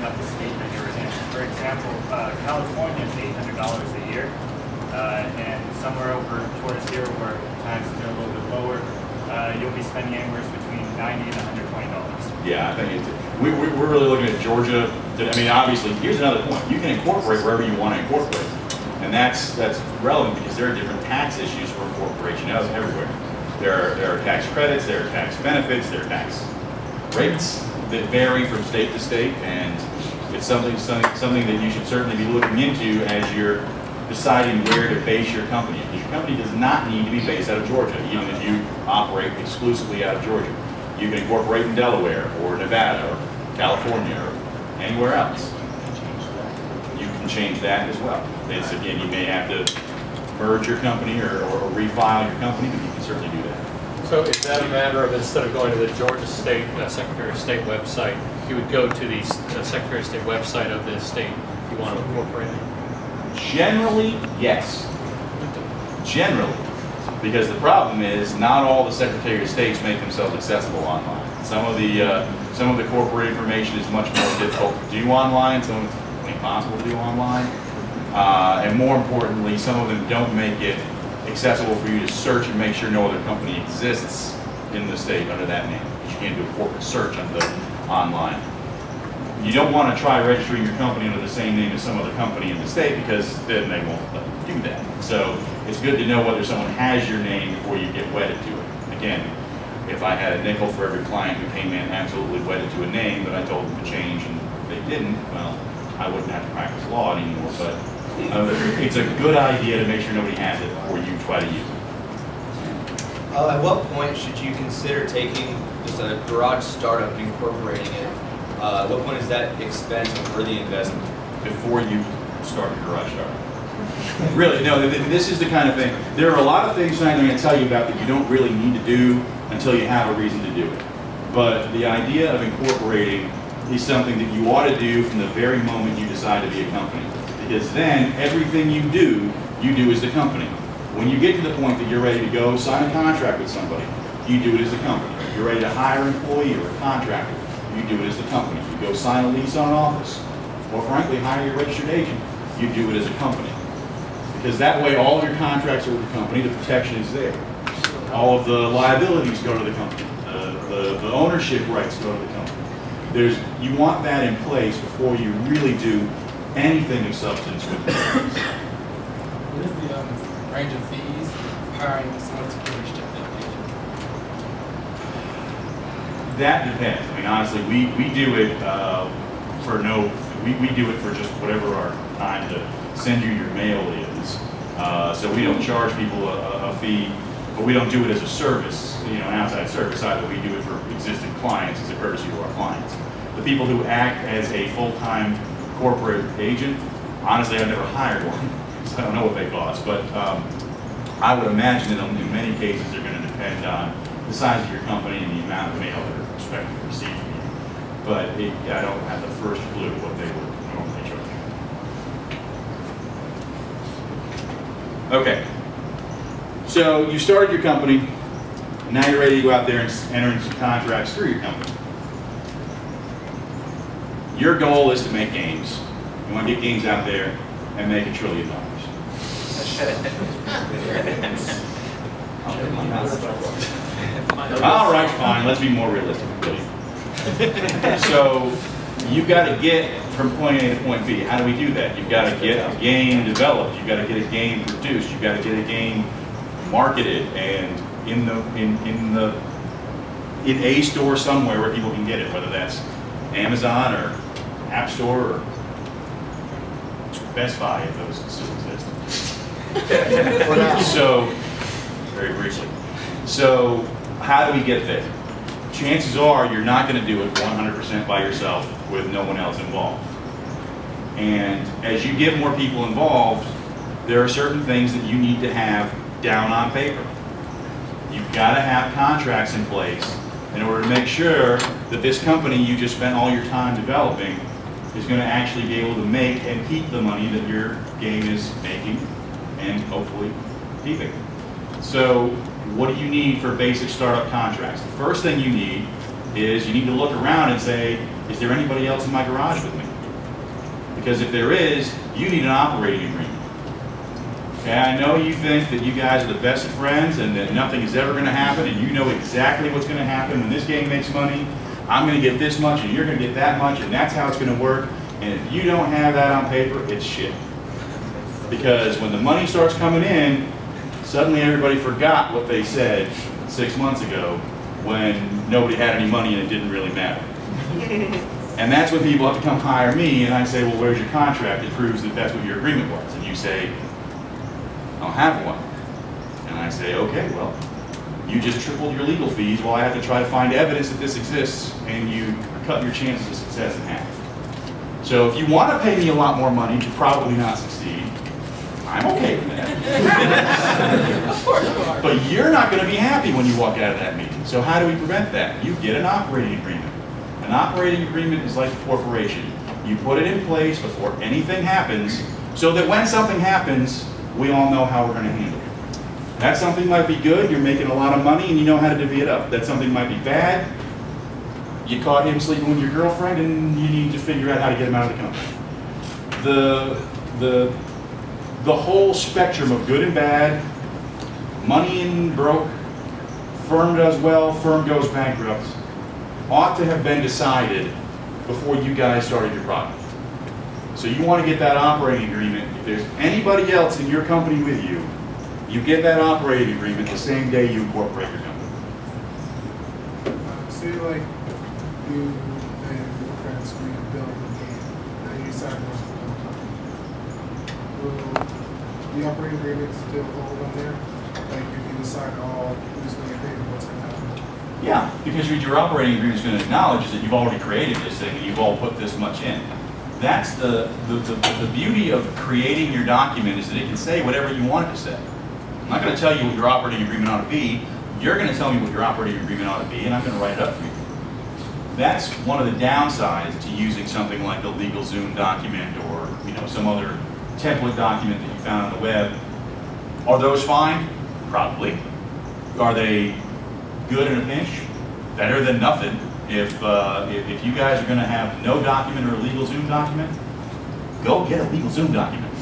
depending on the state that you're in. For example, California is $800 a year, and somewhere over towards here where taxes are a little bit lower, you'll be spending anywhere between $90 and $120. Yeah, I think we're really looking at Georgia. I mean, obviously, here's another point. You can incorporate wherever you want to incorporate. And that's relevant because there are different tax issues for incorporation everywhere. There are tax credits, there are tax benefits, there are tax rates that vary from state to state, and it's something that you should certainly be looking into as you're deciding where to base your company. Because your company does not need to be based out of Georgia, even if you operate exclusively out of Georgia. You can incorporate in Delaware or Nevada or California or anywhere else. You can change that as well. It's, again, you may have to merge your company or refile your company, but you can certainly do that. So is that a matter of, instead of going to the Georgia State Secretary of State website, you would go to the Secretary of State website of the state you want to incorporate it? Generally, yes. Generally. Because the problem is, not all the Secretary of States make themselves accessible online. Some of the corporate information is much more difficult to do online, some of it's impossible to do online. And more importantly, some of them don't make it accessible for you to search and make sure no other company exists in the state under that name. You can't do a corporate search on the online. You don't want to try registering your company under the same name as some other company in the state, because then they won't let you do that. So it's good to know whether someone has your name before you get wedded to it. Again, if I had a nickel for every client who came in absolutely wedded to a name, but I told them to change and they didn't, well, I wouldn't have to practice law anymore. But it's a good idea to make sure nobody has it before you try to use it. At what point should you consider taking just a garage startup and incorporating it? At what point is that expense a worthy investment? Before you start your garage startup. Really, no, this is the kind of thing. There are a lot of things tonight I'm going to tell you about that you don't really need to do until you have a reason to do it. But the idea of incorporating is something that you ought to do from the very moment you decide to be a company. Because then everything you do as the company. When you get to the point that you're ready to go sign a contract with somebody, you do it as the company. If you're ready to hire an employee or a contractor, you do it as the company. You go sign a lease on an office, or frankly, hire your registered agent, you do it as a company. Because that way all of your contracts are with the company, the protection is there. All of the liabilities go to the company. The ownership rights go to the company. You want that in place before you really do anything of substance with the companies. What is the range of fees of hiring someone to be registered agent? That depends. I mean, honestly, we do it for we do it for just whatever our time to send you your mail is. So we don't charge people a fee, but we don't do it as a service, an outside service either. We do it for existing clients as a courtesy to our clients. The people who act as a full-time corporate agent, honestly, I've never hired one, so I don't know what they cost, but I would imagine that in many cases they're going to depend on the size of your company and the amount of mail that they're expecting to receive from you. But I don't have the first clue what they would normally charge. Okay, so you started your company, and now you're ready to go out there and enter into some contracts through your company. Your goal is to make games. You want to get games out there and make $1 trillion. All right, fine. Let's be more realistic. So you've got to get from point A to point B. How do we do that? You've got to get a game developed. You've got to get a game produced. You've got to get a game marketed and in a store somewhere where people can get it, whether that's Amazon or App Store or Best Buy, if those still exist. So, very briefly. So, how do we get there? Chances are you're not going to do it 100% by yourself with no one else involved. And as you get more people involved, there are certain things that you need to have down on paper. You've got to have contracts in place in order to make sure that this company you just spent all your time developing is going to actually be able to make and keep the money that your game is making and hopefully keeping. So what do you need for basic startup contracts? The first thing you need is you need to look around and say, is there anybody else in my garage with me? Because if there is, you need an operating agreement. Okay, I know you think that you guys are the best of friends and that nothing is ever going to happen and you know exactly what's going to happen when this gang makes money. I'm going to get this much and you're going to get that much and that's how it's going to work. And if you don't have that on paper, it's shit. Because when the money starts coming in, suddenly everybody forgot what they said 6 months ago when nobody had any money and it didn't really matter. And that's when people have to come hire me and I say, well, where's your contract that proves that that's what your agreement was? And you say, I don't have one. And I say, okay, well, you just tripled your legal fees while I have to try to find evidence that this exists and you cut your chances of success in half. So if you want to pay me a lot more money to probably not succeed, I'm okay with that. Of course you are. But you're not going to be happy when you walk out of that meeting. So how do we prevent that? You get an operating agreement. An operating agreement is like a corporation. You put it in place before anything happens so that when something happens, we all know how we're going to handle it. That something might be good, you're making a lot of money and you know how to divvy it up. That something might be bad, you caught him sleeping with your girlfriend and you need to figure out how to get him out of the company. The whole spectrum of good and bad, money and broke, firm does well, firm goes bankrupt, ought to have been decided before you guys started your project. So you want to get that operating agreement. If there's anybody else in your company with you, you get that operating agreement the same day you incorporate your company. Say like you and your friends when you build a game, and you decide what's the will the operating agreement still hold on there? Like if you decide who's going to get paid and what's going to happen? Yeah, because what your operating agreement is going to acknowledge is that you've already created this thing and you've all put this much in. That's the beauty of creating your document, is that it can say whatever you want it to say. I'm not going to tell you what your operating agreement ought to be. You're going to tell me what your operating agreement ought to be, and I'm going to write it up for you. That's one of the downsides to using something like a LegalZoom document or some other template document that you found on the web. Are those fine? Probably. Are they good in a pinch? Better than nothing. If you guys are going to have no document or a LegalZoom document, go get a LegalZoom document.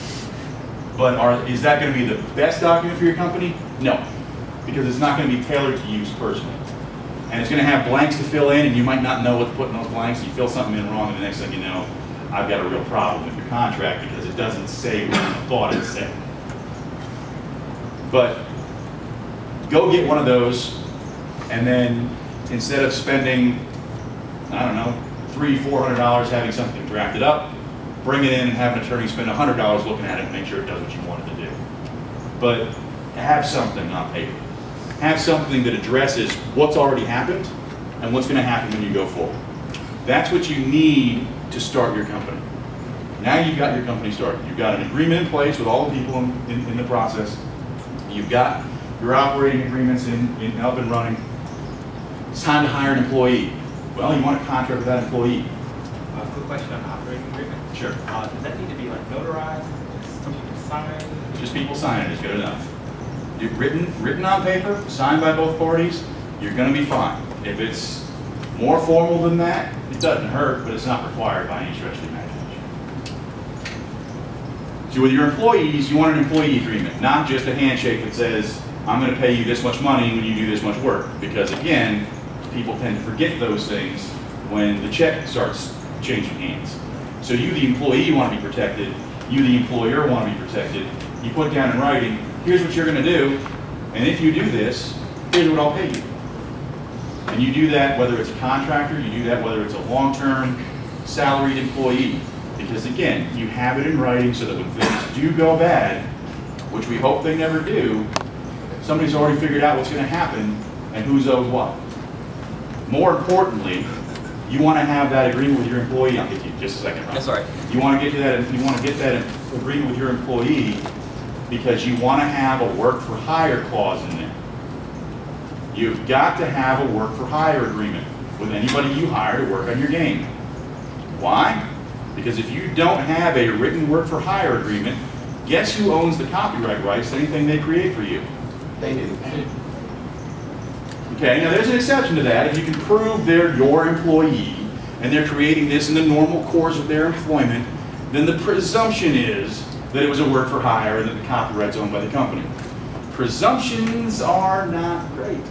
But is that going to be the best document for your company? No, because it's not going to be tailored to use personally. And it's going to have blanks to fill in, and you might not know what to put in those blanks. You fill something in wrong, and the next thing you know, I've got a real problem with your contract because it doesn't say what you thought it said. But go get one of those, and then instead of spending, I don't know, $300, $400 having something drafted up, bring it in and have an attorney spend $100 looking at it and make sure it does what you want it to do. But have something on paper. Have something that addresses what's already happened and what's going to happen when you go forward. That's what you need to start your company. Now you've got your company started. You've got an agreement in place with all the people in the process. You've got your operating agreements up and running. It's time to hire an employee. Well, you want to contract with that employee. Quick question on operating agreement. Sure. Does that need to be like notarized? Just some people sign? Just people signing is good enough. Written on paper, signed by both parties, you're going to be fine. If it's more formal than that, it doesn't hurt, but it's not required by any stretch of the imagination. So with your employees, you want an employee agreement, not just a handshake that says, I'm going to pay you this much money when you do this much work. Because again, people tend to forget those things when the check starts changing hands. So you, the employee, want to be protected. You, the employer, want to be protected. You put down in writing, here's what you're going to do, and if you do this, here's what I'll pay you. And you do that whether it's a contractor, you do that whether it's a long-term salaried employee. Because again, you have it in writing so that when things do go bad, which we hope they never do, somebody's already figured out what's going to happen and who's owed what. More importantly, you want to have that agreement with your employee. I'll give you just a second. That's all right. You want to get to that. You want to get that agreement with your employee because you want to have a work for hire clause in there. You've got to have a work for hire agreement with anybody you hire to work on your game. Why? Because if you don't have a written work for hire agreement, guess who owns the copyright rights to anything they create for you? They do. Okay, now there's an exception to that. If you can prove they're your employee and they're creating this in the normal course of their employment, then the presumption is that it was a work for hire and that the copyright's owned by the company. Presumptions are not great.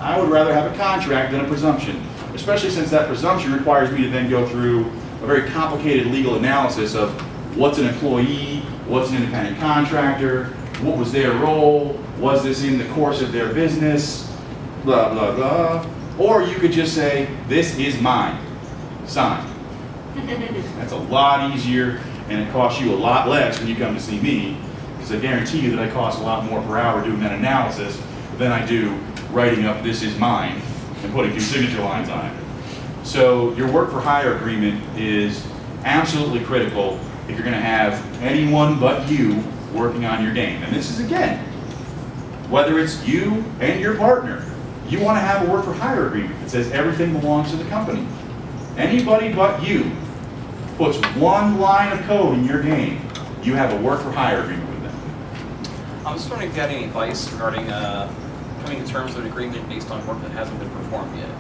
I would rather have a contract than a presumption, especially since that presumption requires me to then go through a very complicated legal analysis of what's an employee, what's an independent contractor, what was their role, was this in the course of their business, blah, blah, blah. Or you could just say, this is mine, sign. That's a lot easier, and it costs you a lot less when you come to see me, because I guarantee you that I cost a lot more per hour doing that analysis than I do writing up this is mine and putting 2 signature lines on it. So your work for hire agreement is absolutely critical if you're going to have anyone but you working on your game. And this is, again, whether it's you and your partner, you want to have a work for hire agreement that says everything belongs to the company. Anybody but you puts one line of code in your game, you have a work for hire agreement with them. I was wondering if you had any advice regarding coming to terms of an agreement based on work that hasn't been performed yet.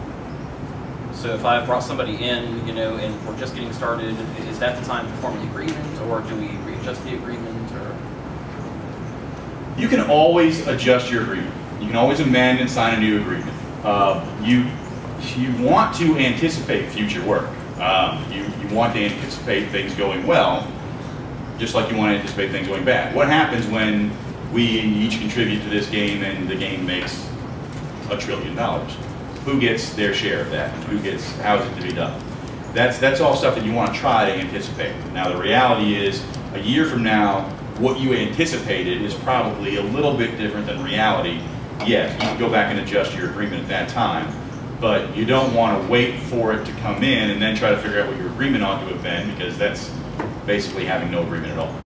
So if I brought somebody in, you know, and we're just getting started, is that the time to form the agreement, or do we readjust the agreement, or? You can always adjust your agreement. You can always amend and sign a new agreement. You want to anticipate future work. You want to anticipate things going well, just like you want to anticipate things going bad. What happens when we each contribute to this game and the game makes $1 trillion? Who gets their share of that? How is it to be done? That's all stuff that you want to try to anticipate. Now the reality is, a year from now, what you anticipated is probably a little bit different than reality. Yes, you can go back and adjust your agreement at that time, but you don't want to wait for it to come in and then try to figure out what your agreement ought to have been, because that's basically having no agreement at all.